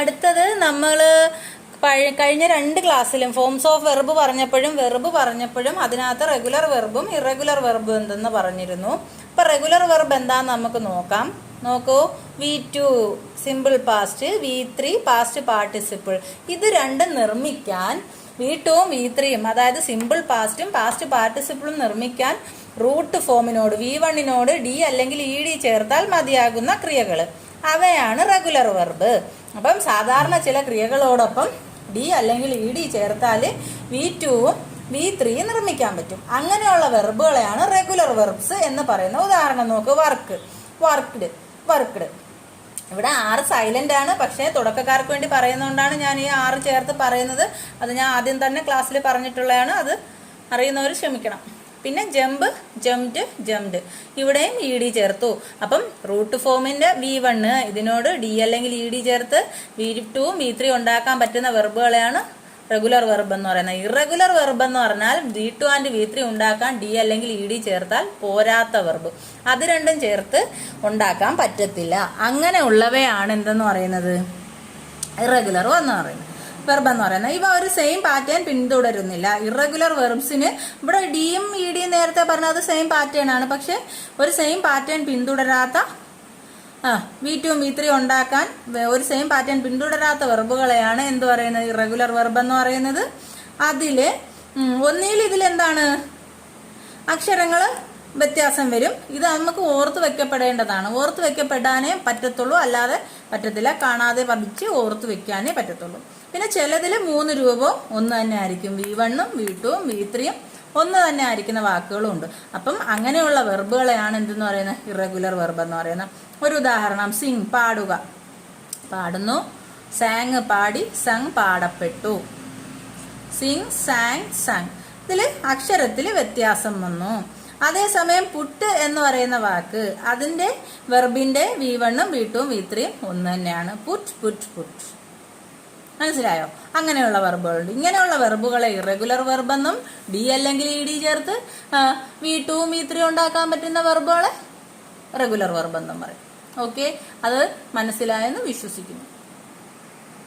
അടുത്തത് നമ്മൾ കഴിഞ്ഞ 2 ക്ലാസ്സിലും ഫോംസ് ഓഫ് വെർബ് പറഞ്ഞപ്പോഴും അതിനകത്ത് റെഗുലർ വെർബും ഇറഗുലർ വെർബും എന്തെന്ന് പറഞ്ഞിരുന്നു. അപ്പൊ റെഗുലർ വെർബ് എന്താന്ന് നമുക്ക് നോക്കാം. നോക്കൂ, V2 simple past, V3 past participle. ഇത് രണ്ടും നിർമ്മിക്കാൻ V2ഉം V3യും അതായത് സിമ്പിൾ പാസ്റ്റും പാസ്റ്റ് പാർട്ടിസിപ്പിളും നിർമ്മിക്കാൻ റൂട്ട് ഫോമിനോട് V1നോട് ഡി അല്ലെങ്കിൽ ED ചേർത്താൽ മതിയാകുന്ന ക്രിയകൾ, അവയാണ് റെഗുലർ വെർബ്. അപ്പം സാധാരണ ചില ക്രിയകളോടൊപ്പം ഡി അല്ലെങ്കിൽ ED ചേർത്താൽ V2ഉം V3യും നിർമ്മിക്കാൻ പറ്റും. അങ്ങനെയുള്ള വെർബുകളെയാണ് റെഗുലർ വെർബ്സ് എന്ന് പറയുന്നത്. ഉദാഹരണം നോക്ക്, വർക്ക്ഡ്. ഇവിടെ 6 സൈലന്റ് ആണ്, പക്ഷേ തുടക്കക്കാർക്ക് വേണ്ടി പറയുന്നതുകൊണ്ടാണ് ഞാൻ ഈ 6 ചേർത്ത് പറയുന്നത്. അത് ഞാൻ ആദ്യം തന്നെ ക്ലാസ്സിൽ പറഞ്ഞിട്ടുള്ളതാണ്, അത് അറിയുന്നവർ ക്ഷമിക്കണം. പിന്നെ ജംപ്ഡ്, ഇവിടെയും ED ചേർത്തു. അപ്പം റൂട്ട് ഫോമിന്റെ V1 ഇതിനോട് ഡി അല്ലെങ്കിൽ ED ചേർത്ത് V2ഉം V3 ഉണ്ടാക്കാൻ പറ്റുന്ന വെർബുകളെയാണ് റെഗുലർ വെർബ് എന്ന് പറയുന്നത്. ഇറഗുലർ വെർബ് എന്ന് പറഞ്ഞാൽ V2 ആൻഡ് V3 ഉണ്ടാക്കാൻ ഡി അല്ലെങ്കിൽ ED ചേർത്താൽ പോരാത്ത വെർബ്, അത് രണ്ടും ചേർത്ത് ഉണ്ടാക്കാൻ പറ്റത്തില്ല. അങ്ങനെ ഉള്ളവയാണ് എന്തെന്ന് പറയുന്നത് ഇറഗുലർ വെർബ് എന്ന് പറയുന്നത്. ഇവ ഒരു സെയിം പാറ്റേൺ പിന്തുടരുന്നില്ല. ഇറഗുലർ വെർബ്സിന് ഇവിടെ ഡിയും EDയും നേരത്തെ പറഞ്ഞത് സെയിം പാറ്റേൺ ആണ്, പക്ഷെ ഒരു സെയിം പാറ്റേൺ പിന്തുടരാത്ത V2ഉം V3 ഉണ്ടാക്കാൻ ഒരു സെയിം പാറ്റേൺ പിന്തുടരാത്ത വെർബുകളെയാണ് എന്ത് പറയുന്നത് ഇറഗുലർ വെർബ് എന്ന് പറയുന്നത്. അതില് ഒന്നിൽ ഇതിലെന്താണ് അക്ഷരങ്ങൾ വ്യത്യാസം വരും. ഇത് നമുക്ക് ഓർത്ത് വെക്കപ്പെടേണ്ടതാണ്. ഓർത്ത് വെക്കപ്പെടാനേ പറ്റത്തുള്ളൂ, അല്ലാതെ പറ്റത്തില്ല. കാണാതെ പഠിച്ച് ഓർത്ത് വെക്കാനേ പറ്റത്തുള്ളൂ. പിന്നെ ചിലതിൽ 3 രൂപവും ഒന്ന് തന്നെ ആയിരിക്കും. V1ഉം V2ഉം V3യും ഒന്ന് തന്നെ ആയിരിക്കുന്ന വാക്കുകളും ഉണ്ട്. അപ്പം അങ്ങനെയുള്ള വെർബുകളെയാണ് എന്തെന്ന് പറയുന്നത് ഇറഗുലർ വെർബ് എന്ന് പറയുന്നത്. ഒരു ഉദാഹരണം, സിങ് പാടുന്നു, സാങ് പാടി, സങ് പാടപ്പെട്ടു. സിങ്, സാങ്. ഇതില് അക്ഷരത്തിൽ വ്യത്യാസം വന്നു. അതേസമയം പുട്ട് എന്ന് പറയുന്ന വാക്ക് അതിന്റെ വെർബിന്റെ V1ഉം V2ഉം V3യും ഒന്ന് തന്നെയാണ്. പുട്ട്. മനസ്സിലായോ? അങ്ങനെയുള്ള വെർബുകളുണ്ട്. ഇങ്ങനെയുള്ള വെർബുകളെ ഇറഗുലർ വെർബ് എന്നും ഡി അല്ലെങ്കിൽ ED ചേർത്ത് V2ഉം V3യും ഉണ്ടാക്കാൻ പറ്റുന്ന വെർബുകളെ റെഗുലർ വെർബ് എന്നും പറയും. ഓക്കെ, അത് മനസ്സിലായെന്ന് വിശ്വസിക്കുന്നു.